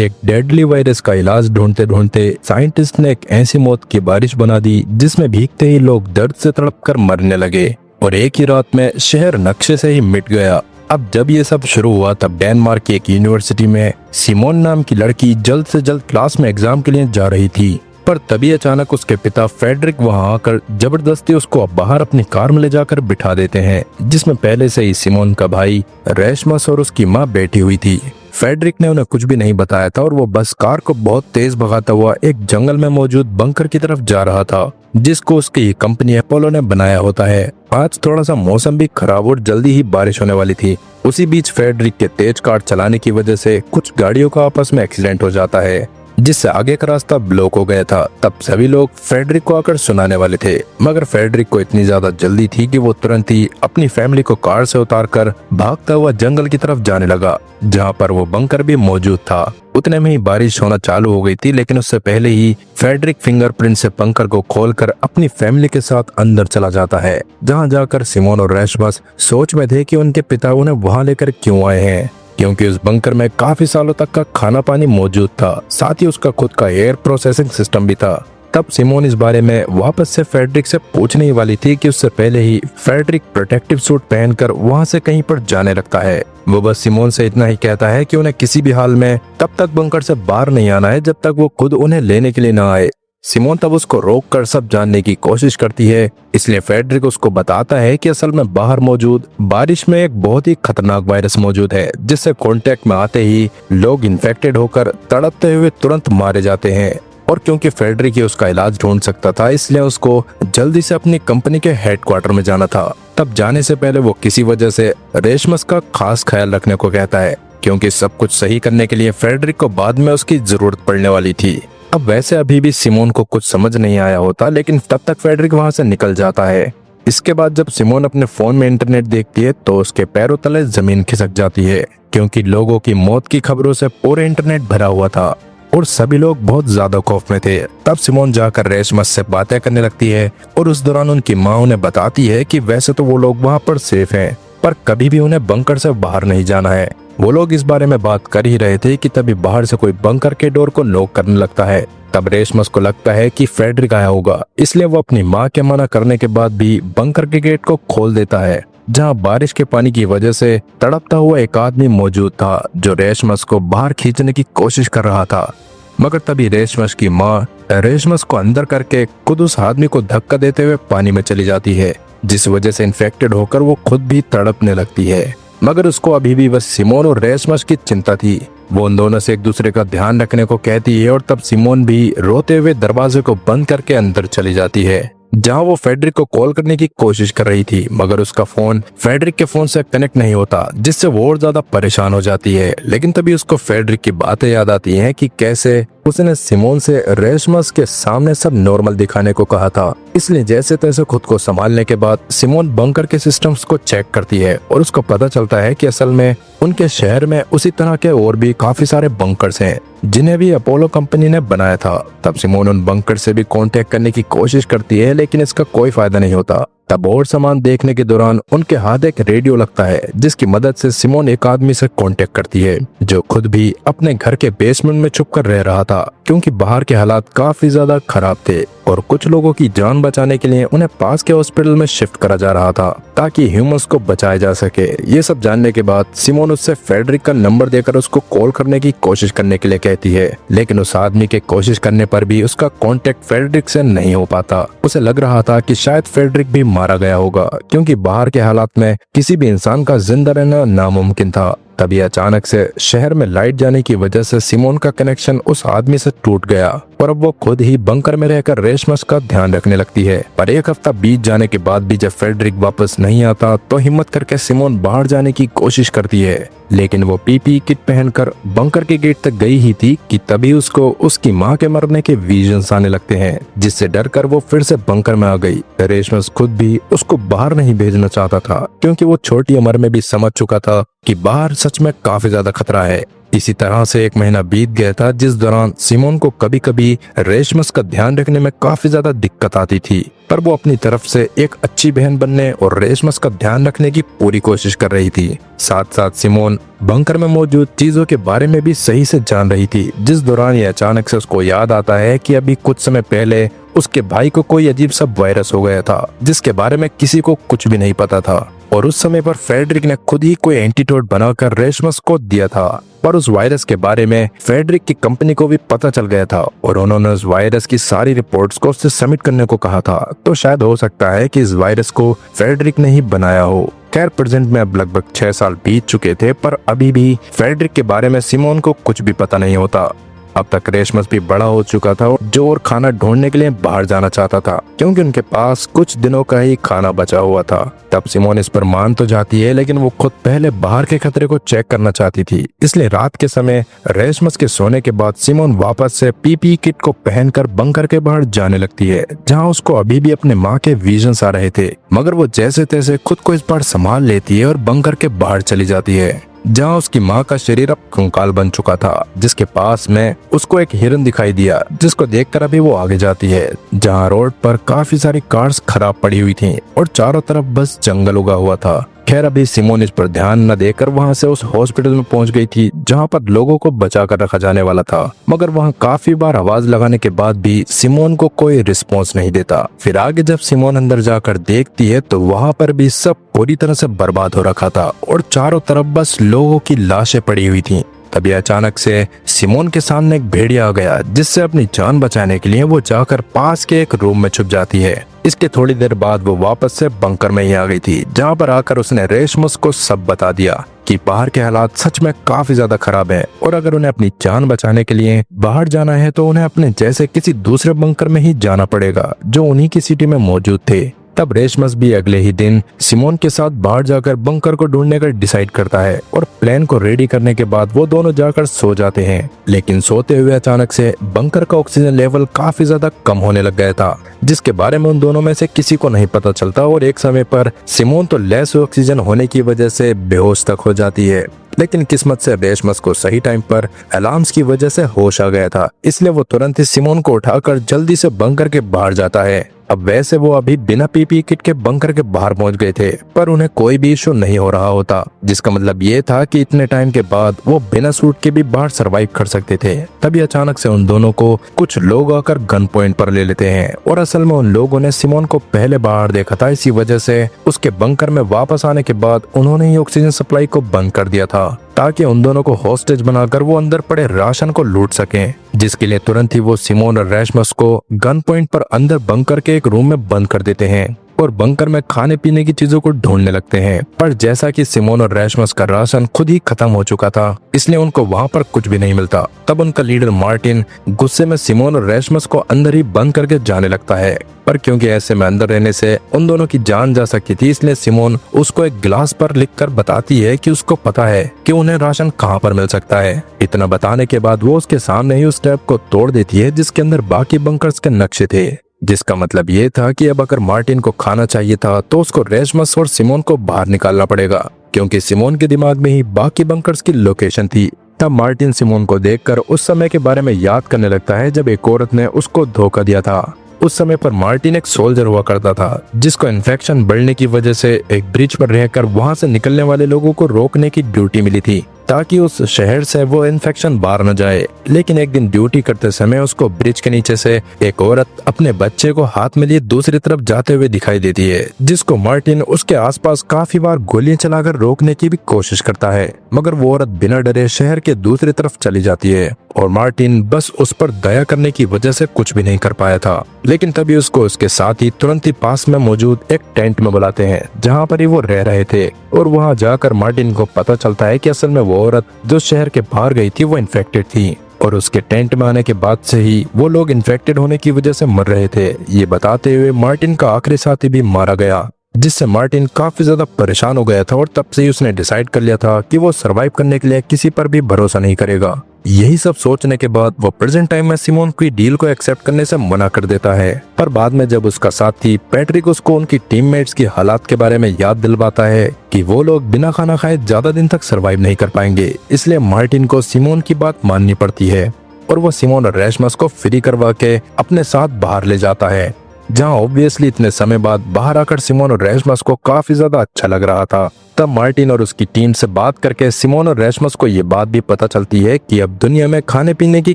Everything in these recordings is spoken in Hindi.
एक डेडली वायरस का इलाज ढूंढते ढूंढते साइंटिस्ट ने एक ऐसी मौत की बारिश बना दी जिसमें भीगते ही लोग दर्द से तड़पकर मरने लगे और एक ही रात में शहर नक्शे से ही मिट गया। अब जब ये सब शुरू हुआ तब डेनमार्क की एक यूनिवर्सिटी में सिमोन नाम की लड़की जल्द से जल्द क्लास में एग्जाम के लिए जा रही थी, पर तभी अचानक उसके पिता फेडरिक वहां आकर जबरदस्ती उसको बाहर अपनी कार में ले जाकर बिठा देते हैं, जिसमें पहले से ही सिमोन का भाई रेशमस और उसकी माँ बैठी हुई थी। फेडरिक ने उन्हें कुछ भी नहीं बताया था और वो बस कार को बहुत तेज भगाता हुआ एक जंगल में मौजूद बंकर की तरफ जा रहा था, जिसको उसकी कंपनी अपोलो ने बनाया होता है। आज थोड़ा सा मौसम भी खराब और जल्दी ही बारिश होने वाली थी। उसी बीच फेडरिक के तेज कार चलाने की वजह से कुछ गाड़ियों का आपस में एक्सीडेंट हो जाता है, जिससे आगे का रास्ता ब्लॉक हो गया था। तब सभी लोग फेडरिक को आकर सुनाने वाले थे, मगर फेडरिक को इतनी ज्यादा जल्दी थी कि वो तुरंत ही अपनी फैमिली को कार से उतारकर भागता हुआ जंगल की तरफ जाने लगा, जहाँ पर वो बंकर भी मौजूद था। उतने में ही बारिश होना चालू हो गई थी, लेकिन उससे पहले ही फेडरिक फिंगरप्रिंट से बंकर को खोलकर अपनी फैमिली के साथ अंदर चला जाता है, जहाँ जाकर सिमोन और रेशमस सोच में थे कि उनके पिता उन्हें वहां लेकर क्यों आए हैं, क्योंकि उस बंकर में काफी सालों तक का खाना पानी मौजूद था, साथ ही उसका खुद का एयर प्रोसेसिंग सिस्टम भी था। तब सिमोन इस बारे में वापस से फेडरिक से पूछने ही वाली थी कि उससे पहले ही फेडरिक प्रोटेक्टिव सूट पहनकर वहां से कहीं पर जाने लगता है। वो बस सिमोन से इतना ही कहता है कि उन्हें किसी भी हाल में तब तक बंकर से बाहर नहीं आना है जब तक वो खुद उन्हें लेने के लिए न आए। सिमोन तब उसको रोककर सब जानने की कोशिश करती है, इसलिए फेडरिक उसको बताता है कि असल में बाहर मौजूद बारिश में एक बहुत ही खतरनाक वायरस मौजूद है, जिससे कांटेक्ट में आते ही लोग इन्फेक्टेड होकर तड़पते हुए तुरंत मारे जाते हैं। और क्योंकि फेडरिक ही उसका इलाज ढूंढ सकता था, इसलिए उसको जल्दी से अपनी कंपनी के हेडक्वार्टर में जाना था। तब जाने से पहले वो किसी वजह से रेशमस का खास ख्याल रखने को कहता है, क्योंकि सब कुछ सही करने के लिए फेडरिक को बाद में उसकी जरूरत पड़ने वाली थी। अब वैसे अभी भी सिमोन को कुछ समझ नहीं आया होता, लेकिन तब तक फेडरिक वहां से निकल जाता है। इसके बाद जब सिमोन अपने फोन में इंटरनेट देखती है तो उसके पैरों तले जमीन खिसक जाती है, क्योंकि लोगों की मौत की खबरों से पूरे इंटरनेट भरा हुआ था और सभी लोग बहुत ज्यादा खौफ में थे। तब सिमोन जाकर रेशमस से बातें करने लगती है और उस दौरान उनकी माँ उन्हें बताती है कि वैसे तो वो लोग वहाँ पर सेफ हैं, पर कभी भी उन्हें बंकर से बाहर नहीं जाना है। वो लोग इस बारे में बात कर ही रहे थे कि तभी बाहर से कोई बंकर के डोर को नॉक करने लगता है। तब रेशमस को लगता है कि फेडरिक आया होगा, इसलिए वो अपनी माँ के मना करने के बाद भी बंकर के गेट को खोल देता है, जहाँ बारिश के पानी की वजह से तड़पता हुआ एक आदमी मौजूद था जो रेशमस को बाहर खींचने की कोशिश कर रहा था। मगर तभी रेशमस की माँ रेशमस को अंदर करके खुद उस आदमी को धक्का देते हुए पानी में चली जाती है, जिस वजह से इन्फेक्टेड होकर वो खुद भी तड़पने लगती है। मगर उसको अभी भी बस सिमोन और रेशमस की चिंता थी। वो उन दोनों से एक दूसरे का ध्यान रखने को कहती है और तब सिमोन भी रोते हुए दरवाजे को बंद करके अंदर चली जाती है, जहां वो फेडरिक को कॉल करने की कोशिश कर रही थी, मगर उसका फोन फेडरिक के फोन से कनेक्ट नहीं होता, जिससे वो और ज्यादा परेशान हो जाती है। लेकिन तभी उसको फेडरिक की बातें याद आती हैं कि कैसे उसने सिमोन से रेशमस के सामने सब नॉर्मल दिखाने को कहा था। इसलिए जैसे तैसे खुद को संभालने के बाद सिमोन बंकर के सिस्टम्स को चेक करती है और उसको पता चलता है कि असल में उनके शहर में उसी तरह के और भी काफी सारे बंकर्स हैं, जिन्हें भी अपोलो कंपनी ने बनाया था। तब सिमोन उन बंकर से भी कांटेक्ट करने की कोशिश करती है, लेकिन इसका कोई फायदा नहीं होता। तब और सामान देखने के दौरान उनके हाथ एक रेडियो लगता है, जिसकी मदद से सिमोन एक आदमी से कांटेक्ट करती है जो खुद भी अपने घर के बेसमेंट में छुप कर रह रहा था, क्योंकि बाहर के हालात काफी ज्यादा खराब थे और कुछ लोगों की जान बचाने के लिए उन्हें पास के हॉस्पिटल में शिफ्ट करा जा रहा था ताकि ह्यूमंस को बचाया जा सके। ये सब जानने के बाद सिमोन उससे फेडरिक का नंबर देकर उसको कॉल करने की कोशिश करने के लिए कहती है, लेकिन उस आदमी के कोशिश करने पर भी उसका कांटेक्ट फेडरिक से नहीं हो पाता। उसे लग रहा था कि शायद फेडरिक भी मारा गया होगा, क्योंकि बाहर के हालात में किसी भी इंसान का जिंदा रहना नामुमकिन था। तभी अचानक से शहर में लाइट जाने की वजह से सिमोन का कनेक्शन उस आदमी से टूट गया और अब वो खुद ही बंकर में रहकर रेशमस का ध्यान रखने लगती है। पर एक हफ्ता बीत जाने के बाद भी जब फेडरिक वापस नहीं आता तो हिम्मत करके सिमोन बाहर जाने की कोशिश करती है, लेकिन वो पीपी किट पहनकर बंकर के गेट तक गई ही थी कि तभी उसको उसकी माँ के मरने के विजन्स आने लगते हैं, जिससे डरकर वो फिर से बंकर में आ गई। रेशमस खुद भी उसको बाहर नहीं भेजना चाहता था, क्योंकि वो छोटी उम्र में भी समझ चुका था कि बाहर सच में काफी ज्यादा खतरा है। इसी तरह से एक महीना बीत गया था, जिस दौरान सिमोन को कभी कभी रेशमस का ध्यान रखने में काफी ज्यादा दिक्कत आती थी, पर वो अपनी तरफ से एक अच्छी बहन बनने और रेशमस का ध्यान रखने की पूरी कोशिश कर रही थी। साथ साथ सिमोन बंकर में मौजूद चीजों के बारे में भी सही से जान रही थी, जिस दौरान ये अचानक से उसको याद आता है कि अभी कुछ समय पहले उसके भाई को कोई अजीब सा वायरस हो गया था, जिसके बारे में किसी को कुछ भी नहीं पता था। और उस समय पर फ्रेडरिक ने खुद ही कोई एंटीडोट बनाकर रेशमस को दिया था, पर उस वायरस के बारे में फ्रेडरिक की कंपनी को भी पता चल गया था और उन्होंने उस वायरस की सारी रिपोर्ट्स को उससे सबमिट करने को कहा था। तो शायद हो सकता है कि इस वायरस को फ्रेडरिक ने ही बनाया हो। खैर, प्रेजेंट में अब लगभग 6 साल बीत चुके थे, पर अभी भी फ्रेडरिक के बारे में सिमोन को कुछ भी पता नहीं होता। अब तक रेशमस भी बड़ा हो चुका था जो और खाना ढूंढने के लिए बाहर जाना चाहता था, क्योंकि उनके पास कुछ दिनों का ही खाना बचा हुआ था। तब सिमोन इस पर मान तो जाती है, लेकिन वो खुद पहले बाहर के खतरे को चेक करना चाहती थी। इसलिए रात के समय रेशमस के सोने के बाद सिमोन वापस से पीपी किट को पहनकर बंकर के बाहर जाने लगती है, जहाँ उसको अभी भी अपने माँ के विजन्स आ रहे थे। मगर वो जैसे तैसे खुद को इस बार संभाल लेती है और बंकर के बाहर चली जाती है, जहाँ उसकी माँ का शरीर अब कंकाल बन चुका था, जिसके पास में उसको एक हिरन दिखाई दिया, जिसको देखकर अभी वो आगे जाती है, जहाँ रोड पर काफी सारी कार्स खराब पड़ी हुई थीं और चारों तरफ बस जंगल उगा हुआ था। खैर, अभी सिमोन इस पर ध्यान न देकर वहां से उस हॉस्पिटल में पहुंच गई थी, जहां पर लोगों को बचा कर रखा जाने वाला था। मगर वहां काफी बार आवाज लगाने के बाद भी सिमोन को कोई रिस्पॉन्स नहीं देता। फिर आगे जब सिमोन अंदर जाकर देखती है तो वहां पर भी सब पूरी तरह से बर्बाद हो रखा था और चारों तरफ बस लोगों की लाशें पड़ी हुई थी। तभी अचानक से सिमोन के सामने एक भेड़िया आ गया, जिससे अपनी जान बचाने के लिए वो जाकर पास के एक रूम में छुप जाती है। इसके थोड़ी देर बाद वो वापस से बंकर में ही आ गई थी, जहाँ पर आकर उसने रेशमस को सब बता दिया कि बाहर के हालात सच में काफी ज्यादा खराब है और अगर उन्हें अपनी जान बचाने के लिए बाहर जाना है तो उन्हें अपने जैसे किसी दूसरे बंकर में ही जाना पड़ेगा, जो उन्हीं की सिटी में मौजूद थे। तब रेशमस भी अगले ही दिन सिमोन के साथ बाहर जाकर बंकर को ढूंढने का डिसाइड करता है और प्लान को रेडी करने के बाद वो दोनों जाकर सो जाते हैं। लेकिन सोते हुए अचानक से बंकर का ऑक्सीजन लेवल काफी ज्यादा कम होने लग गया था, जिसके बारे में उन दोनों में से किसी को नहीं पता चलता और एक समय पर सिमोन तो लेस ऑक्सीजन होने की वजह से बेहोश तक हो जाती है। लेकिन किस्मत से रेशमस को सही टाइम पर अलार्म्स की वजह से होश आ गया था, इसलिए वो तुरंत ही सिमोन को उठाकर जल्दी से बंकर के बाहर जाता है। अब वैसे वो अभी बिना पीपी किट के बंकर के बाहर पहुंच गए थे, पर उन्हें कोई भी इशू नहीं हो रहा होता, जिसका मतलब ये था कि इतने टाइम के बाद वो बिना सूट के भी बाहर सरवाइव कर सकते थे। तभी अचानक से उन दोनों को कुछ लोग आकर गन पॉइंट पर ले लेते हैं और असल में उन लोगों ने सिमोन को पहले बाहर देखा था, इसी वजह से उसके बंकर में वापस आने के बाद उन्होंने ही ऑक्सीजन सप्लाई को बंद कर दिया था, ताकि उन दोनों को हॉस्टेज बनाकर वो अंदर पड़े राशन को लूट सकें, जिसके लिए तुरंत ही वो सिमोन और रेशमस को गन पॉइंट पर अंदर बंकर के एक रूम में बंद कर देते हैं और बंकर में खाने पीने की चीजों को ढूंढने लगते हैं। पर जैसा कि सिमोन और रेशमस का राशन खुद ही खत्म हो चुका था, इसलिए उनको वहां पर कुछ भी नहीं मिलता। तब उनका लीडर मार्टिन गुस्से में सिमोन और रेशमस को अंदर ही बंद करके जाने लगता है, पर क्योंकि ऐसे में अंदर रहने से उन दोनों की जान जा सकती थी, इसलिए सिमोन उसको एक गिलास पर लिखकर बताती है कि उसको पता है कि उन्हें राशन कहाँ पर मिल सकता है। इतना बताने के बाद वो उसके सामने ही उस टैब को तोड़ देती है जिसके अंदर बाकी बंकर्स के नक्शे थे, जिसका मतलब ये था कि अब अगर मार्टिन को खाना चाहिए था तो उसको रेशमस और सिमोन को बाहर निकालना पड़ेगा, क्योंकि सिमोन के दिमाग में ही बाकी बंकर्स की लोकेशन थी। तब मार्टिन सिमोन को देखकर उस समय के बारे में याद करने लगता है जब एक औरत ने उसको धोखा दिया था। उस समय पर मार्टिन एक सोल्जर हुआ करता था, जिसको इन्फेक्शन बढ़ने की वजह से एक ब्रिज पर रहकर वहां से निकलने वाले लोगों को रोकने की ड्यूटी मिली थी, ताकि उस शहर से वो इन्फेक्शन बाहर न जाए। लेकिन एक दिन ड्यूटी करते समय उसको ब्रिज के नीचे से एक औरत अपने बच्चे को हाथ में लिए दूसरी तरफ जाते हुए दिखाई देती है, जिसको मार्टिन उसके आसपास काफी बार गोलियां चलाकर रोकने की भी कोशिश करता है, मगर वो औरत बिना डरे शहर के दूसरी तरफ चली जाती है और मार्टिन बस उस पर दया करने की वजह से कुछ भी नहीं कर पाया था। लेकिन तभी उसको उसके साथ ही तुरंत ही पास में मौजूद एक टेंट में बुलाते हैं, जहाँ पर ही वो रह रहे थे, और वहाँ जाकर मार्टिन को पता चलता है कि असल में वो औरत जो शहर के बाहर गई थी वो इन्फेक्टेड थी और उसके टेंट में आने के बाद से ही वो लोग इन्फेक्टेड होने की वजह से मर रहे थे। ये बताते हुए मार्टिन का आखिरी साथी भी मारा गया, जिससे मार्टिन काफी ज्यादा परेशान हो गया था और तब से ही उसने डिसाइड कर लिया था कि वो सरवाइव करने के लिए किसी पर भी भरोसा नहीं करेगा। यही सब सोचने के बाद वो प्रेजेंट टाइम में सिमोन की डील को एक्सेप्ट करने से मना कर देता है। पर बाद में जब उसका साथी पैट्रिक उसको उनकी टीममेट्स की हालात के बारे में याद दिलवाता है कि वो लोग बिना खाना खाए ज्यादा दिन तक सरवाइव नहीं कर पाएंगे, इसलिए मार्टिन को सिमोन की बात माननी पड़ती है और वो सिमोन और रेशमस को फ्री करवा के अपने साथ बाहर ले जाता है, जहाँ ऑब्वियसली इतने समय बाद बाहर आकर सिमोन और रेशमस को काफी ज्यादा अच्छा लग रहा था। तब मार्टिन और उसकी टीम से बात करके सिमोन और रेशमस को ये बात भी पता चलती है कि अब दुनिया में खाने पीने की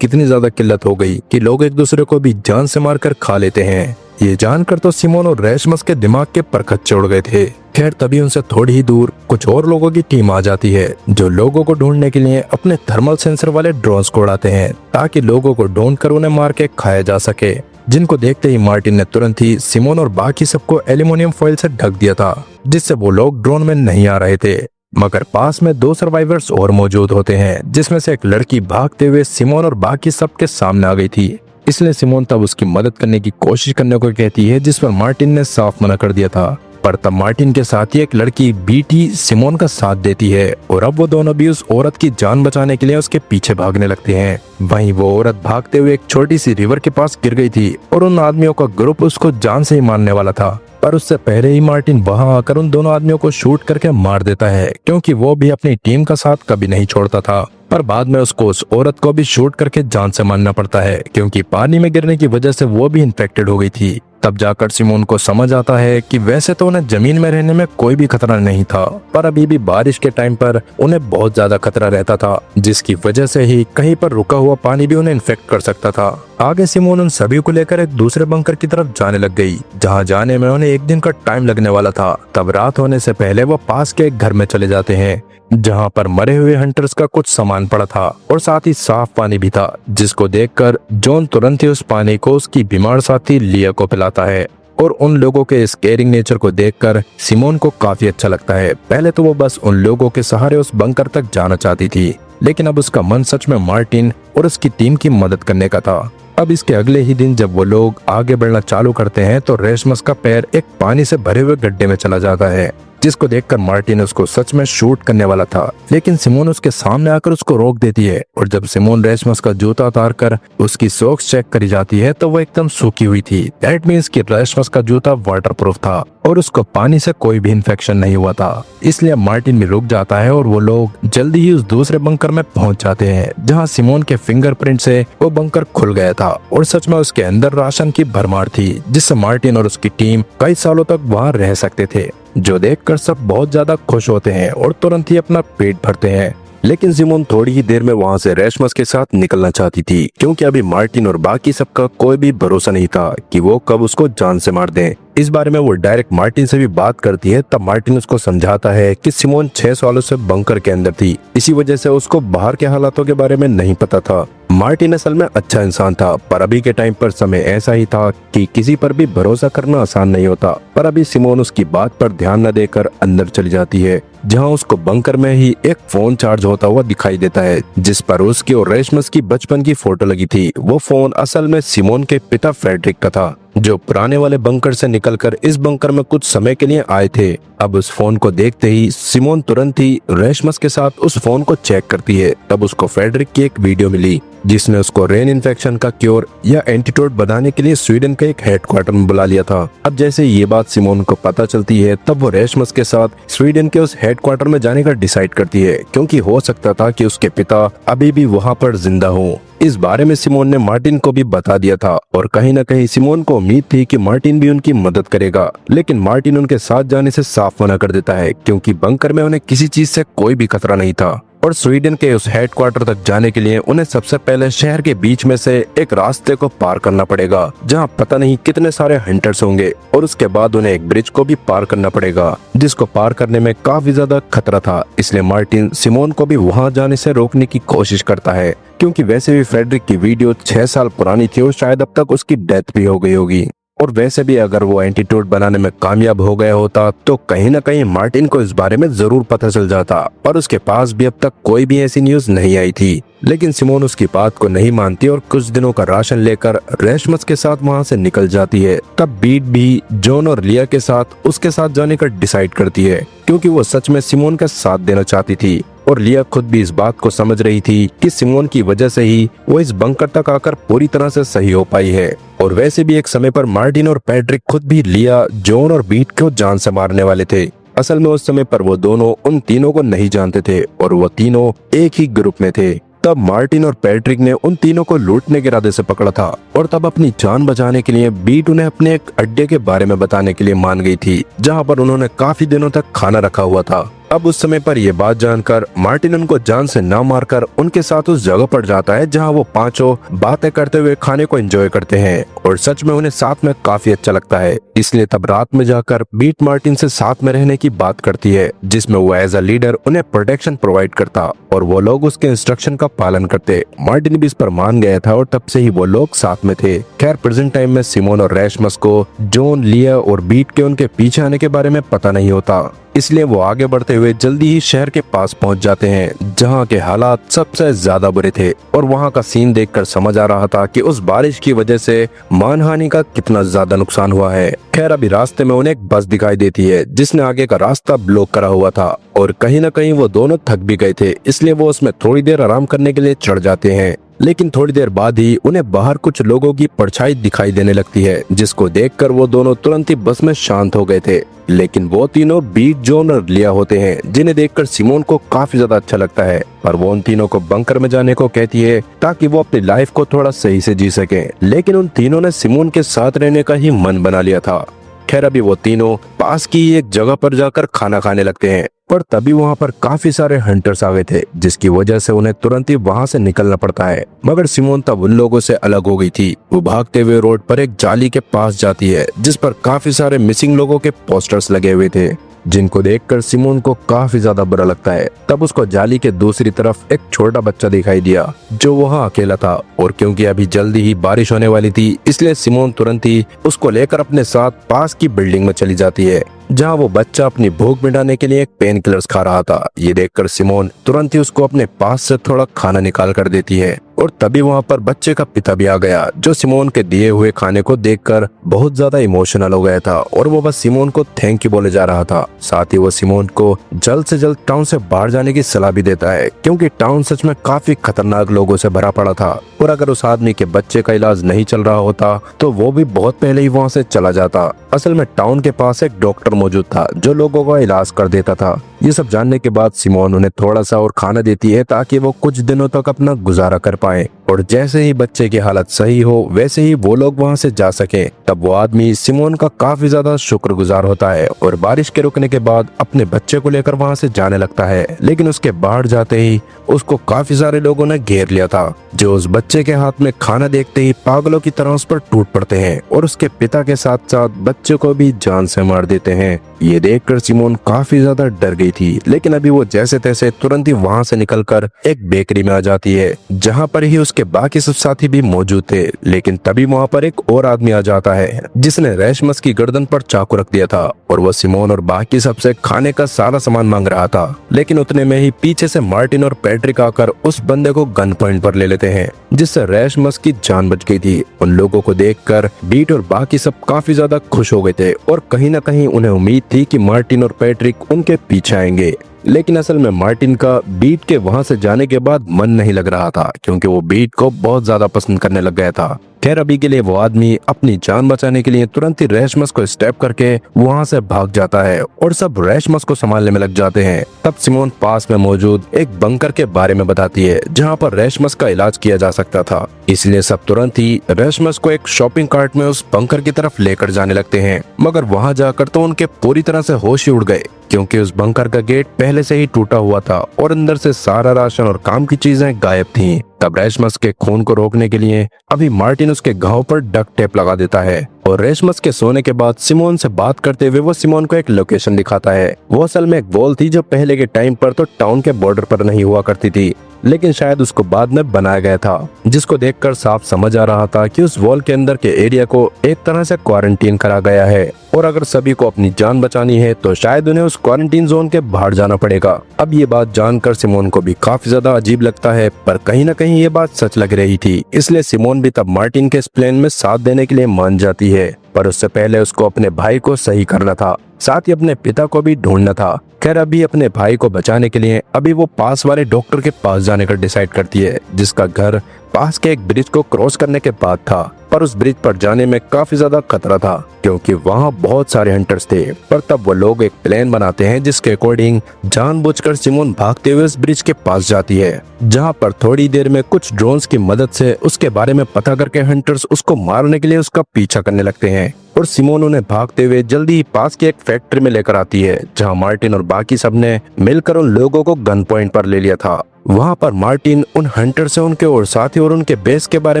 कितनी ज्यादा किल्लत हो गई कि लोग एक दूसरे को भी जान से मारकर खा लेते हैं। ये जानकर तो सिमोन और रेशमस के दिमाग के परखच्चे उड़ गए थे। खैर तभी उनसे थोड़ी ही दूर कुछ और लोगों की टीम आ जाती है जो लोगों को ढूंढने के लिए अपने थर्मल सेंसर वाले ड्रोन्स को उड़ाते हैं ताकि लोगों को ढूंढ कर उन्हें मार के खाया जा सके, जिनको देखते ही मार्टिन ने तुरंत ही सिमोन और बाकी सबको एल्यूमिनियम फॉइल से ढक दिया था, जिससे वो लोग ड्रोन में नहीं आ रहे थे। मगर पास में 2 सर्वाइवर्स और मौजूद होते हैं, जिसमें से एक लड़की भागते हुए सिमोन और बाकी सबके सामने आ गई थी। इसलिए सिमोन तब उसकी मदद करने की कोशिश करने को कहती है, जिस पर मार्टिन ने साफ मना कर दिया था। पर तब मार्टिन के साथ ही एक लड़की बीटी सिमोन का साथ देती है और अब वो दोनों भी उस औरत की जान बचाने के लिए उसके पीछे भागने लगते हैं। वहीं वो औरत भागते हुए एक छोटी सी रिवर के पास गिर गई थी और उन आदमियों का ग्रुप उसको जान से ही मारने वाला था। पर उससे पहले ही मार्टिन वहां आकर उन दोनों आदमियों को शूट करके मार देता है, क्योंकि वो भी अपनी टीम का साथ कभी नहीं छोड़ता था। पर बाद में उसको उस औरत को भी शूट करके जान से मारना पड़ता है, क्योंकि पानी में गिरने की वजह से वो भी इन्फेक्टेड हो गई थी। तब जाकर सिमोन को समझ आता है कि वैसे तो उन्हें जमीन में रहने में कोई भी खतरा नहीं था, पर अभी भी बारिश के टाइम पर उन्हें बहुत ज्यादा खतरा रहता था, जिसकी वजह से ही कहीं पर रुका हुआ पानी भी उन्हें इन्फेक्ट कर सकता था। आगे सिमोन उन सभी को लेकर एक दूसरे बंकर की तरफ जाने लग गई, जहां जाने में उन्हें 1 दिन का टाइम लगने वाला था। तब रात होने से पहले वो पास के एक घर में चले जाते हैं, जहां पर मरे हुए हंटर्स का कुछ सामान पड़ा था और साथ ही साफ पानी भी था, जिसको देखकर जॉन तुरंत ही उस पानी को उसकी बीमार साथी लिया को पिलाता है। और उन लोगों के इस केयरिंग नेचर को देखकर सिमोन को काफी अच्छा लगता है। पहले तो वो बस उन लोगों के सहारे उस बंकर तक जाना चाहती थी, लेकिन अब उसका मन सच में मार्टिन और उसकी टीम की मदद करने का था। अब इसके अगले ही दिन जब वो लोग आगे बढ़ना चालू करते हैं तो रेशमस का पैर एक पानी से भरे हुए गड्ढे में चला जाता है, जिसको देखकर मार्टिन उसको सच में शूट करने वाला था, लेकिन सिमोन उसके सामने आकर उसको रोक देती है। और जब सिमोन रेशमस का जूता उतार कर उसकी सॉक्स चेक करी जाती है तो वो एकदम सूखी हुई थी। दैट मीन्स कि रेशमस का जूता वाटरप्रूफ था और उसको पानी से कोई भी इन्फेक्शन नहीं हुआ था। इसलिए मार्टिन भी रुक जाता है और वो लोग जल्दी ही उस दूसरे बंकर में पहुंच जाते हैं, जहां सिमोन के फिंगरप्रिंट से वो बंकर खुल गया था और सच में उसके अंदर राशन की भरमार थी, जिससे मार्टिन और उसकी टीम कई सालों तक वहां रह सकते थे, जो देखकर सब बहुत ज्यादा खुश होते हैं और तुरंत ही अपना पेट भरते हैं। लेकिन सिमोन थोड़ी ही देर में वहां से रेशमस के साथ निकलना चाहती थी, क्योंकि अभी मार्टिन और बाकी सबका कोई भी भरोसा नहीं था कि वो कब उसको जान से मार दें। इस बारे में वो डायरेक्ट मार्टिन से भी बात करती है। तब मार्टिन उसको समझाता है कि सिमोन 6 सालों से बंकर के अंदर थी, इसी वजह से उसको बाहर के हालातों के बारे में नहीं पता था। मार्टिन असल में अच्छा इंसान था, पर अभी के टाइम पर समय ऐसा ही था कि किसी पर भी भरोसा करना आसान नहीं होता। पर अभी सिमोन उसकी बात पर ध्यान न देकर अंदर चली जाती है, जहां उसको बंकर में ही एक फोन चार्ज होता हुआ दिखाई देता है, जिस पर उसकी और रेशमस की बचपन की फोटो लगी थी। वो फोन असल में सिमोन के पिता फ्रेडरिक का था, जो पुराने वाले बंकर से निकलकर इस बंकर में कुछ समय के लिए आए थे। अब उस फोन को देखते ही सिमोन तुरंत ही रेशमस के साथ उस फोन को चेक करती है। तब उसको फ्रेडरिक की एक वीडियो मिली, जिसने उसको रेन इन्फेक्शन का क्योर या एंटीडोट बनाने के लिए स्वीडन के एक हेडक्वार्टर में बुला लिया था। अब जैसे ये बात सिमोन को पता चलती है, तब वो रेशमस के साथ स्वीडन के उस हेडक्वार्टर में जाने का डिसाइड करती है, क्योंकि हो सकता था कि उसके पिता अभी भी वहाँ पर जिंदा हो। इस बारे में सिमोन ने मार्टिन को भी बता दिया था और कहीं न कहीं सिमोन को उम्मीद थी कि मार्टिन भी उनकी मदद करेगा, लेकिन मार्टिन उनके साथ जाने से साफ मना कर देता है, क्योंकि बंकर में उन्हें किसी चीज से कोई भी खतरा नहीं था। और स्वीडन के उस हेडक्वार्टर तक जाने के लिए उन्हें सबसे पहले शहर के बीच में से एक रास्ते को पार करना पड़ेगा, जहां पता नहीं कितने सारे हंटर्स होंगे, और उसके बाद उन्हें एक ब्रिज को भी पार करना पड़ेगा, जिसको पार करने में काफी ज्यादा खतरा था। इसलिए मार्टिन सिमोन को भी वहां जाने से रोकने की कोशिश करता है, क्योंकि वैसे भी फ्रेडरिक की वीडियो 6 साल पुरानी थी और शायद अब तक उसकी डेथ भी हो गई होगी। और वैसे भी अगर वो एंटीडोट बनाने में कामयाब हो गया होता तो कहीं न कहीं मार्टिन को इस बारे में जरूर पता चल जाता, पर उसके पास भी अब तक कोई भी ऐसी न्यूज नहीं आई थी। लेकिन सिमोन उसकी बात को नहीं मानती और कुछ दिनों का राशन लेकर रेशमस के साथ वहां से निकल जाती है। तब बीट भी जॉन और लिया के साथ उसके साथ जाने का डिसाइड करती है, क्योंकि वो सच में सिमोन का साथ देना चाहती थी। और लिया खुद भी इस बात को समझ रही थी कि सिमोन की वजह से ही वो इस बंकर तक आकर पूरी तरह से सही हो पाई है। और वैसे भी एक समय पर मार्टिन और पैट्रिक खुद भी लिया, जॉन और बीट को जान से मारने वाले थे। असल में उस समय पर वो दोनों उन तीनों को नहीं जानते थे और वो तीनों एक ही ग्रुप में थे। तब मार्टिन और पैट्रिक ने उन तीनों को लूटने के इरादे से पकड़ा था और तब अपनी जान बचाने के लिए बीट उन्हें अपने एक अड्डे के बारे में बताने के लिए मान गई थी, जहां पर उन्होंने काफी दिनों तक खाना रखा हुआ था। अब उस समय पर यह बात जानकर मार्टिन उनको जान से ना मारकर उनके साथ उस जगह पर जाता है जहां वो पांचों बातें करते हुए खाने को एंजॉय करते हैं और सच में उन्हें साथ में काफी अच्छा लगता है। इसलिए तब रात में जाकर बीट मार्टिन से साथ में रहने की बात करती है, जिसमें वो एज अ लीडर उन्हें प्रोटेक्शन प्रोवाइड करता और वो लोग उसके इंस्ट्रक्शन का पालन करते। मार्टिन भी इस पर मान गया था और तब से ही वो लोग साथ में थे। खैर प्रेजेंट टाइम में सिमोन और रैशमस को जॉन, लिया और बीट के उनके पीछे आने के बारे में पता नहीं होता, इसलिए वो आगे बढ़ते हुए जल्दी ही शहर के पास पहुंच जाते हैं जहां के हालात सबसे ज्यादा बुरे थे और वहां का सीन देखकर समझ आ रहा था कि उस बारिश की वजह से मानहानि का कितना ज्यादा नुकसान हुआ है। खैर अभी रास्ते में उन्हें एक बस दिखाई देती है जिसने आगे का रास्ता ब्लॉक करा हुआ था और कहीं न कहीं वो दोनों थक भी गए थे, इसलिए वो उसमें थोड़ी देर आराम करने के लिए चढ़ जाते हैं। लेकिन थोड़ी देर बाद ही उन्हें बाहर कुछ लोगों की परछाई दिखाई देने लगती है, जिसको देखकर वो दोनों तुरंत ही बस में शांत हो गए थे। लेकिन वो तीनों बीट, जॉन और लिया होते हैं, जिन्हें देखकर सिमोन को काफी ज्यादा अच्छा लगता है और वो उन तीनों को बंकर में जाने को कहती है ताकि वो अपनी लाइफ को थोड़ा सही से जी सके। लेकिन उन तीनों ने सिमोन के साथ रहने का ही मन बना लिया था। खैर अभी वो तीनों पास की एक जगह पर जाकर खाना खाने लगते हैं, पर तभी वहाँ पर काफी सारे हंटर्स आ गए थे, जिसकी वजह से उन्हें तुरंत ही वहाँ से निकलना पड़ता है। मगर सिमोन तब उन लोगों से अलग हो गई थी। वो भागते हुए रोड पर एक जाली के पास जाती है जिस पर काफी सारे मिसिंग लोगों के पोस्टर्स लगे हुए थे, जिनको देखकर सिमोन को काफी ज्यादा बुरा लगता है। तब उसको जाली के दूसरी तरफ एक छोटा बच्चा दिखाई दिया जो वहाँ अकेला था और क्योंकि अभी जल्दी ही बारिश होने वाली थी, इसलिए सिमोन तुरंत ही उसको लेकर अपने साथ पास की बिल्डिंग में चली जाती है, जहाँ वो बच्चा अपनी भूख मिटाने के लिए एक पेन किलर्स खा रहा था। ये देखकर सिमोन तुरंत ही उसको अपने पास से थोड़ा खाना निकाल कर देती है और तभी वहाँ पर बच्चे का पिता भी आ गया, जो सिमोन के दिए हुए खाने को देखकर बहुत ज्यादा इमोशनल हो गया था और वो बस सिमोन को थैंक यू बोले जा रहा था। साथ ही वो सिमोन को जल्द से जल्द टाउन से बाहर जाने की सलाह भी देता है, क्योंकि टाउन सच में काफी खतरनाक लोगों से भरा पड़ा था और अगर उस आदमी के बच्चे का इलाज नहीं चल रहा होता तो वो भी बहुत पहले ही वहाँ से चला जाता। असल में टाउन के पास एक डॉक्टर मौजूद था जो लोगों का इलाज कर देता था। ये सब जानने के बाद सिमोन उन्हें थोड़ा सा और खाना देती है ताकि वो कुछ दिनों तक अपना गुजारा कर पाए और जैसे ही बच्चे की हालत सही हो वैसे ही वो लोग वहाँ से जा सके। तब वो आदमी सिमोन का काफी ज्यादा शुक्रगुजार होता है और बारिश के रुकने के बाद अपने बच्चे को लेकर वहाँ से जाने लगता है। लेकिन उसके बाहर जाते ही उसको काफी सारे लोगों ने घेर लिया था, जो उस बच्चे के हाथ में खाना देखते ही पागलों की तरह उस पर टूट पड़ते हैं और उसके पिता के साथ साथ बच्चे को भी जान से मार देते हैं। ये देखकर सिमोन काफी ज्यादा डर गई थी, लेकिन अभी वो जैसे तैसे तुरंत ही वहाँ से निकलकर एक बेकरी में आ जाती है, जहाँ पर ही उसके बाकी सब साथी भी मौजूद थे। लेकिन तभी वहाँ पर एक और आदमी आ जाता है जिसने रैशमस की गर्दन पर चाकू रख दिया था और वो सिमोन और बाकी सबसे खाने का सारा सामान मांग रहा था। लेकिन उतने में ही पीछे से मार्टिन और पैट्रिक आकर उस बंदे को गन पॉइंट पर ले लेते हैं, जिससे रैशमस की जान बच गई थी। उन लोगों को देखकर बीट और बाकी सब काफी ज्यादा खुश हो गए थे और कहीं न कहीं उन्हें उम्मीद थी कि मार्टिन और पैट्रिक उनके पीछे आएंगे। लेकिन असल में मार्टिन का बीट के वहां से जाने के बाद मन नहीं लग रहा था, क्योंकि वो बीट को बहुत ज्यादा पसंद करने लग गया था। खैर अभी के लिए वो आदमी अपनी जान बचाने के लिए तुरंत ही रैशमस को स्टेप करके वहां से भाग जाता है और सब रैशमस को संभालने में लग जाते हैं। तब सिमोन पास में मौजूद एक बंकर के बारे में बताती है जहां पर रैशमस का इलाज किया जा सकता था, इसलिए सब तुरंत ही रैशमस को एक शॉपिंग कार्ट में उस बंकर की तरफ लेकर जाने लगते हैं। मगर वहां जाकर तो उनके पूरी तरह से होश ही उड़ गए, क्योंकि उस बंकर का गेट पहले से ही टूटा हुआ था और अंदर से सारा राशन और काम की चीजें गायब थीं। तब रैशमस के खून को रोकने के लिए अभी मार्टिन उसके घाव पर डक टेप लगा देता है और रैशमस के सोने के बाद सिमोन से बात करते हुए वो सिमोन को एक लोकेशन दिखाता है। वो असल में एक वॉल थी जो पहले के टाइम पर तो टाउन के बॉर्डर पर नहीं हुआ करती थी, लेकिन शायद उसको बाद में बनाया गया था, जिसको देखकर साफ समझ आ रहा था कि उस वॉल के अंदर के एरिया को एक तरह से क्वारंटीन करा गया है और अगर सभी को अपनी जान बचानी है तो शायद उन्हें उस क्वारंटीन जोन के बाहर जाना पड़ेगा। अब ये बात जानकर सिमोन को भी काफी ज्यादा अजीब लगता है, पर कहीं न कहीं ये बात सच लग रही थी, इसलिए सिमोन भी तब मार्टिन के इस प्लान में साथ देने के लिए मान जाती है। पर उससे पहले उसको अपने भाई को सही करना था, साथ ही अपने पिता को भी ढूंढना था। खैर अभी अपने भाई को बचाने के लिए अभी वो पास वाले डॉक्टर के पास जाने का डिसाइड करती है, जिसका घर पास के एक ब्रिज को क्रॉस करने के बाद था। पर उस ब्रिज पर जाने में काफी ज्यादा खतरा था क्योंकि वहाँ बहुत सारे हंटर्स थे। पर तब वो लोग एक प्लान बनाते हैं जिसके अकॉर्डिंग जानबूझकर सिमोन भागते हुए उस ब्रिज के पास जाती है, जहाँ पर थोड़ी देर में कुछ ड्रोन्स की मदद से उसके बारे में पता करके हंटर्स उसको मारने के लिए उसका पीछा करने लगते हैं। और सिमोन उन्हें भागते हुए जल्दी ही पास के एक फैक्ट्री में लेकर आती है, जहाँ मार्टिन और बाकी सब ने मिलकर उन लोगों को गन पॉइंट पर ले लिया था। वहाँ पर मार्टिन उन हंटर से उनके और साथी और उनके बेस के बारे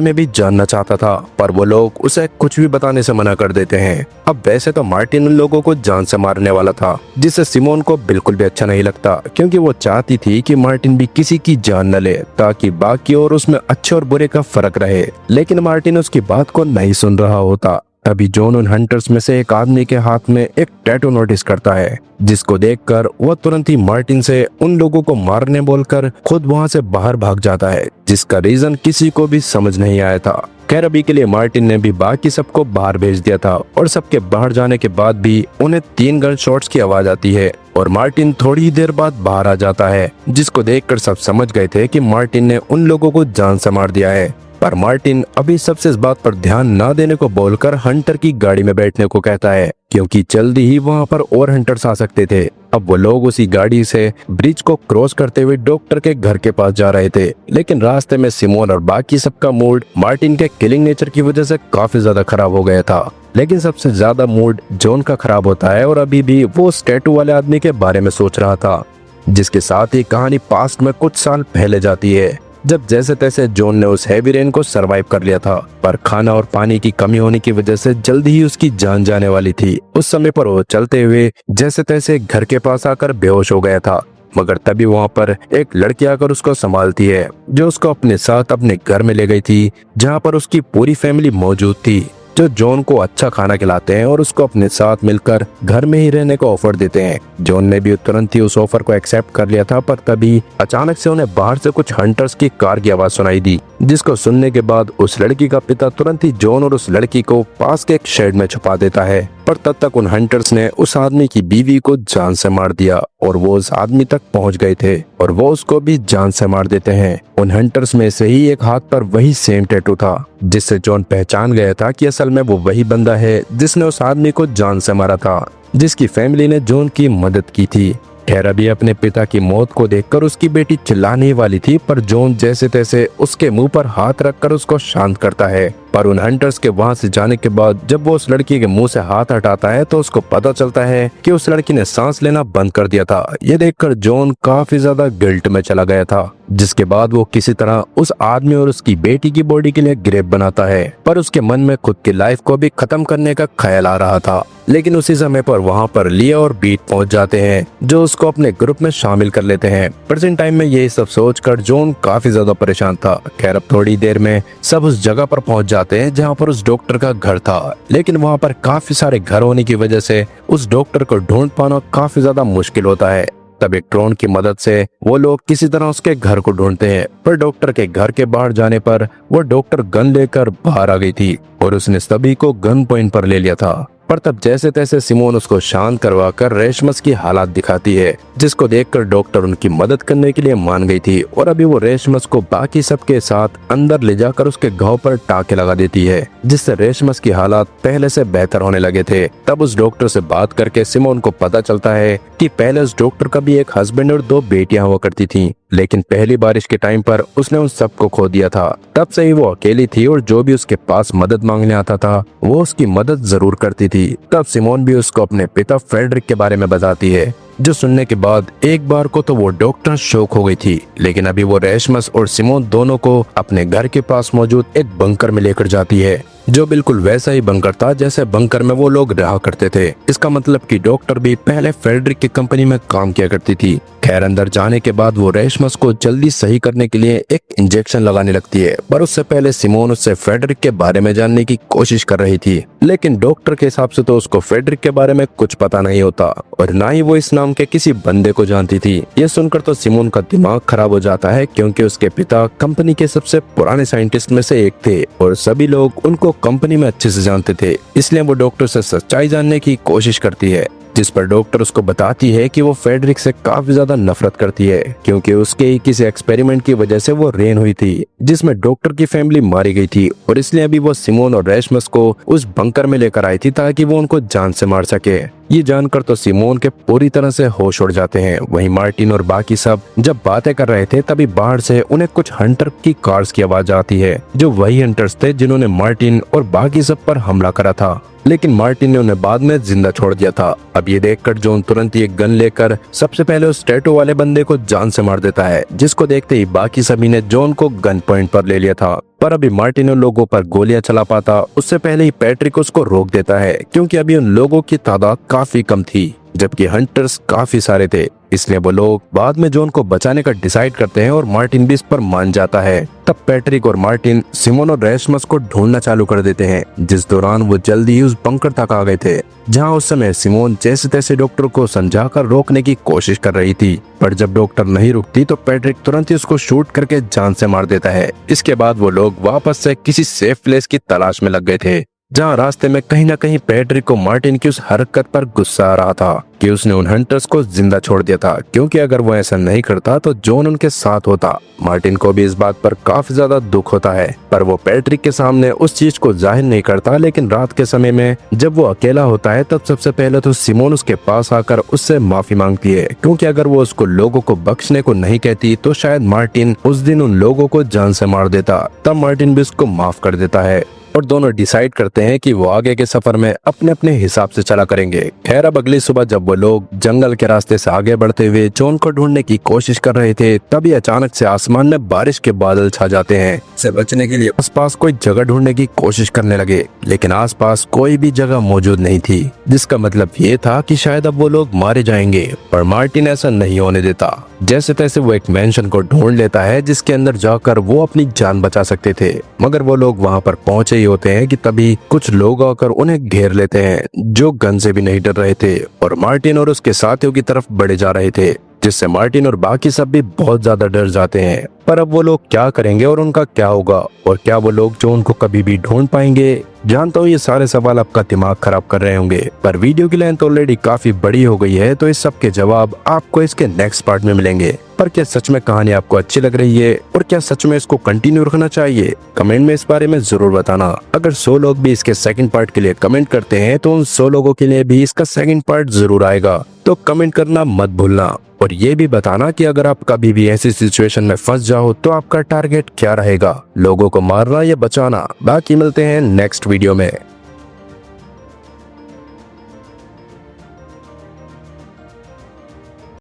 में भी जानना चाहता था, पर वो लोग उसे कुछ भी बताने से मना कर देते हैं। अब वैसे तो मार्टिन उन लोगों को जान से मारने वाला था, जिससे सिमोन को बिल्कुल भी अच्छा नहीं लगता, क्योंकि वो चाहती थी कि मार्टिन भी किसी की जान न ले ताकि बाकी और उसमें अच्छे और बुरे का फर्क रहे। लेकिन मार्टिन उसकी बात को नहीं सुन रहा होता। तभी जॉन उन हंटर्स में से एक आदमी के हाथ में एक टैटू नोटिस करता है, जिसको देखकर वह तुरंत ही मार्टिन से उन लोगों को मारने बोलकर खुद वहां से बाहर भाग जाता है, जिसका रीजन किसी को भी समझ नहीं आया था। खैर अभी के लिए मार्टिन ने भी बाकी सबको बाहर भेज दिया था और सबके बाहर जाने के बाद भी उन्हें 3 गन शॉट्स की आवाज आती है और मार्टिन थोड़ी ही देर बाद बाहर आ जाता है, जिसको देखकर सब समझ गए थे कि मार्टिन ने उन लोगों को जान से मार दिया है। पर मार्टिन अभी सबसे इस बात पर ध्यान न देने को बोलकर हंटर की गाड़ी में बैठने को कहता है, क्योंकि जल्दी ही वहां पर और हंटर्स आ सकते थे। अब वो लोग उसी गाड़ी से ब्रिज को क्रॉस करते हुए डॉक्टर के घर के पास जा रहे थे, लेकिन रास्ते में सिमोन और बाकी सबका मूड मार्टिन के किलिंग नेचर की वजह से काफी ज्यादा खराब हो गया था। लेकिन सबसे ज्यादा मूड जॉन का खराब होता है और अभी भी वो उस टैटू वाले आदमी के बारे में सोच रहा था, जिसके साथ ही कहानी पास्ट में कुछ साल पहले जाती है, जब जैसे तैसे जॉन ने उस हैवी रेन को सरवाइव कर लिया था, पर खाना और पानी की कमी होने की वजह से जल्दी ही उसकी जान जाने वाली थी। उस समय पर वो चलते हुए जैसे तैसे घर के पास आकर बेहोश हो गया था, मगर तभी वहाँ पर एक लड़की आकर उसको संभालती है, जो उसको अपने साथ अपने घर में ले गई थी, जहाँ पर उसकी पूरी फैमिली मौजूद थी, जो जॉन को अच्छा खाना खिलाते हैं और उसको अपने साथ मिलकर घर में ही रहने को ऑफर देते हैं। जॉन ने भी तुरंत ही उस ऑफर को एक्सेप्ट कर लिया था, पर तभी अचानक से उन्हें बाहर से कुछ हंटर्स की कार की आवाज सुनाई दी, जिसको सुनने के बाद उस लड़की का पिता तुरंत ही जॉन और उस लड़की को पास के एक शेड में छुपा देता है। पर तब तक उन हंटर्स ने उस आदमी की बीवी को जान से मार दिया और वो उस आदमी तक पहुंच गए थे और वो उसको भी जान से मार देते हैं। उन हंटर्स में से ही एक हाथ पर वही सेम टैटू था, जिससे जॉन पहचान गया था कि असल में वो वही बंदा है जिसने उस आदमी को जान से मारा था, जिसकी फैमिली ने जॉन की मदद की थी। खैर अभी अपने पिता की मौत को देखकर उसकी बेटी चिल्लाने वाली थी, पर जॉन जैसे तैसे उसके मुंह पर हाथ रखकर उसको शांत करता है। पर उन हंटर्स के वहां से जाने के बाद जब वो उस लड़की के मुंह से हाथ हटाता है तो उसको पता चलता है कि उस लड़की ने सांस लेना बंद कर दिया था। ये देखकर जॉन काफी ज्यादा गिल्ट में चला गया था, जिसके बाद वो किसी तरह उस आदमी और उसकी बेटी की बॉडी के लिए ग्रेव बनाता है, पर उसके मन में खुद की लाइफ को भी खत्म करने का ख्याल आ रहा था। लेकिन उसी समय पर वहाँ पर लिया और बीट पहुंच जाते हैं, जो उसको अपने ग्रुप में शामिल कर लेते हैं। प्रेजेंट टाइम में ये सब सोचकर जॉन काफी ज्यादा परेशान था। खैर अब थोड़ी देर में सब उस जगह पर पहुंच जाते हैं जहाँ पर उस डॉक्टर का घर था, लेकिन वहाँ पर काफी सारे घर होने की वजह से उस डॉक्टर को ढूंढ पाना काफी ज्यादा मुश्किल होता है। तब एक ड्रोन की मदद से वो लोग किसी तरह उसके घर को ढूंढते हैं, पर डॉक्टर के घर के बाहर जाने पर वो डॉक्टर गन लेकर बाहर आ गई थी और उसने सभी को गन पॉइंट पर ले लिया था। पर तब जैसे तैसे सिमोन उसको शांत करवाकर रेशमस की हालात दिखाती है, जिसको देखकर डॉक्टर उनकी मदद करने के लिए मान गई थी और अभी वो रेशमस को बाकी सबके साथ अंदर ले जाकर उसके घाव पर टाके लगा देती है, जिससे रेशमस की हालात पहले से बेहतर होने लगे थे। तब उस डॉक्टर से बात करके सिमोन को पता चलता है कि पहले उस डॉक्टर का भी एक हस्बैंड और 2 बेटियां हुआ करती थी, लेकिन पहली बारिश के टाइम पर उसने उन सबको खो दिया था। तब से ही वो अकेली थी और जो भी उसके पास मदद मांगने आता था वो उसकी मदद जरूर करती थी। तब सिमोन भी उसको अपने पिता फ्रेडरिक के बारे में बताती है, जो सुनने के बाद एक बार को तो वो डॉक्टर शॉक हो गई थी, लेकिन अभी वो रेशमस और सिमोन दोनों को अपने घर के पास मौजूद एक बंकर में लेकर जाती है, जो बिल्कुल वैसा ही बंकर था जैसे बंकर में वो लोग रहा करते थे। इसका मतलब कि डॉक्टर भी पहले फ्रेडरिक की कंपनी में काम किया करती थी। खैर अंदर जाने के बाद वो रेशमस को जल्दी सही करने के लिए एक इंजेक्शन लगाने लगती है, पर उससे पहले सिमोन उससे फ्रेडरिक के बारे में जानने की कोशिश कर रही थी, लेकिन डॉक्टर के हिसाब से तो उसको फ्रेडरिक के बारे में कुछ पता नहीं होता और ना ही वो इस नाम के किसी बंदे को जानती थी। ये सुनकर तो सिमोन का दिमाग खराब हो जाता है, क्योंकि उसके पिता कंपनी के सबसे पुराने साइंटिस्ट में से एक थे और सभी लोग उनको कंपनी में अच्छे से जानते थे, इसलिए वो डॉक्टर से सच्चाई जानने की कोशिश करती है। जिस पर डॉक्टर उसको बताती है कि वो फेडरिक से काफी ज्यादा नफरत करती है क्योंकि उसके ही किसी एक्सपेरिमेंट की वजह से वो रेन हुई थी जिसमें डॉक्टर की फैमिली मारी गई थी, और इसलिए अभी वो सिमोन और रेशमस को उस बंकर में लेकर आई थी ताकि वो उनको जान से मार सके। ये जानकर तो सिमोन के पूरी तरह से होश उड़ जाते हैं। वहीं मार्टिन और बाकी सब जब बातें कर रहे थे तभी बाहर से उन्हें कुछ हंटर की कार्स की आवाज आती है, जो वही हंटर्स थे जिन्होंने मार्टिन और बाकी सब पर हमला करा था, लेकिन मार्टिन ने उन्हें बाद में जिंदा छोड़ दिया था। अब ये देखकर जॉन तुरंत एक गन लेकर सबसे पहले उस टैटू वाले बंदे को जान से मार देता है, जिसको देखते ही बाकी सभी ने जॉन को गन पॉइंट पर ले लिया था। पर अभी मार्टिन उन लोगों पर गोलियां चला पाता उससे पहले ही पैट्रिक उसको रोक देता है, क्योंकि अभी उन लोगों की तादाद काफी कम थी जबकि हंटर्स काफी सारे थे। इसलिए वो लोग बाद में जॉन को बचाने का डिसाइड करते हैं और मार्टिन भी इस पर मान जाता है। तब पैट्रिक और मार्टिन सिमोन और रेशमस को ढूंढना चालू कर देते हैं, जिस दौरान वो जल्दी ही उस बंकर तक आ गए थे, जहां उस समय सिमोन जैसे तैसे डॉक्टर को समझाकर रोकने की कोशिश कर रही थी। पर जब डॉक्टर नहीं रुकती तो पैट्रिक तुरंत ही उसको शूट करके जान से मार देता है। इसके बाद वो लोग वापस से किसी सेफ प्लेस की तलाश में लग गए थे, जहाँ रास्ते में कहीं न कहीं पैट्रिक को मार्टिन की उस हरकत पर गुस्सा आ रहा था कि उसने उन हंटर्स को जिंदा छोड़ दिया था, क्योंकि अगर वो ऐसा नहीं करता तो जॉन उनके साथ होता। मार्टिन को भी इस बात पर काफी ज्यादा दुख होता है, पर वो पैट्रिक के सामने उस चीज को जाहिर नहीं करता। लेकिन रात के समय में जब वो अकेला होता है तब सबसे पहले तो सिमोन उसके पास आकर उससे माफी मांगती है, क्योंकि अगर वो उसको लोगों को बख्शने को नहीं कहती तो शायद मार्टिन उस दिन उन लोगों को जान से मार देता। तब मार्टिन भी उसको माफ कर देता है और दोनों डिसाइड करते हैं कि वो आगे के सफर में अपने अपने हिसाब से चला करेंगे। खैर अब अगली सुबह जब वो लोग जंगल के रास्ते से आगे बढ़ते हुए जॉन को ढूंढने की कोशिश कर रहे थे, तभी अचानक से आसमान में बारिश के बादल छा जाते हैं। से बचने के लिए आसपास कोई जगह ढूंढने की कोशिश करने लगे, लेकिन आसपास कोई भी जगह मौजूद नहीं थी, जिसका मतलब ये था कि शायद अब वो लोग मारे जाएंगे। पर मार्टिन ऐसा नहीं होने देता। जैसे तैसे वो एक मेंशन को ढूंढ लेता है जिसके अंदर जाकर वो अपनी जान बचा सकते थे, मगर वो लोग वहां पर पहुंचे ही होते हैं कि तभी कुछ लोग आकर उन्हें घेर लेते हैं, जो गन से भी नहीं डर रहे थे और मार्टिन और उसके साथियों की तरफ बढ़े जा रहे थे, जिससे मार्टिन और बाकी सब भी बहुत ज्यादा डर जाते हैं। पर अब वो लोग क्या करेंगे और उनका क्या होगा, और क्या वो लोग जॉन को कभी भी ढूंढ पाएंगे? जानता हूँ ये सारे सवाल आपका दिमाग खराब कर रहे होंगे, पर वीडियो की लेंथ ऑलरेडी काफी बड़ी हो गई है, तो इस सब के जवाब आपको इसके नेक्स्ट पार्ट में मिलेंगे। पर क्या सच में कहानी आपको अच्छी लग रही है, और क्या सच में इसको कंटिन्यू रखना चाहिए? कमेंट में इस बारे में जरूर बताना। अगर 100 लोग भी इसके सेकंड पार्ट के लिए कमेंट करते हैं तो उन 100 लोगों के लिए भी इसका सेकंड पार्ट जरूर आएगा, तो कमेंट करना मत भूलना। और ये भी बताना कि अगर आप कभी भी ऐसी सिचुएशन में फंस जाओ तो आपका टारगेट क्या रहेगा, लोगों को मारना या बचाना। बाकी मिलते हैं नेक्स्ट वीडियो में।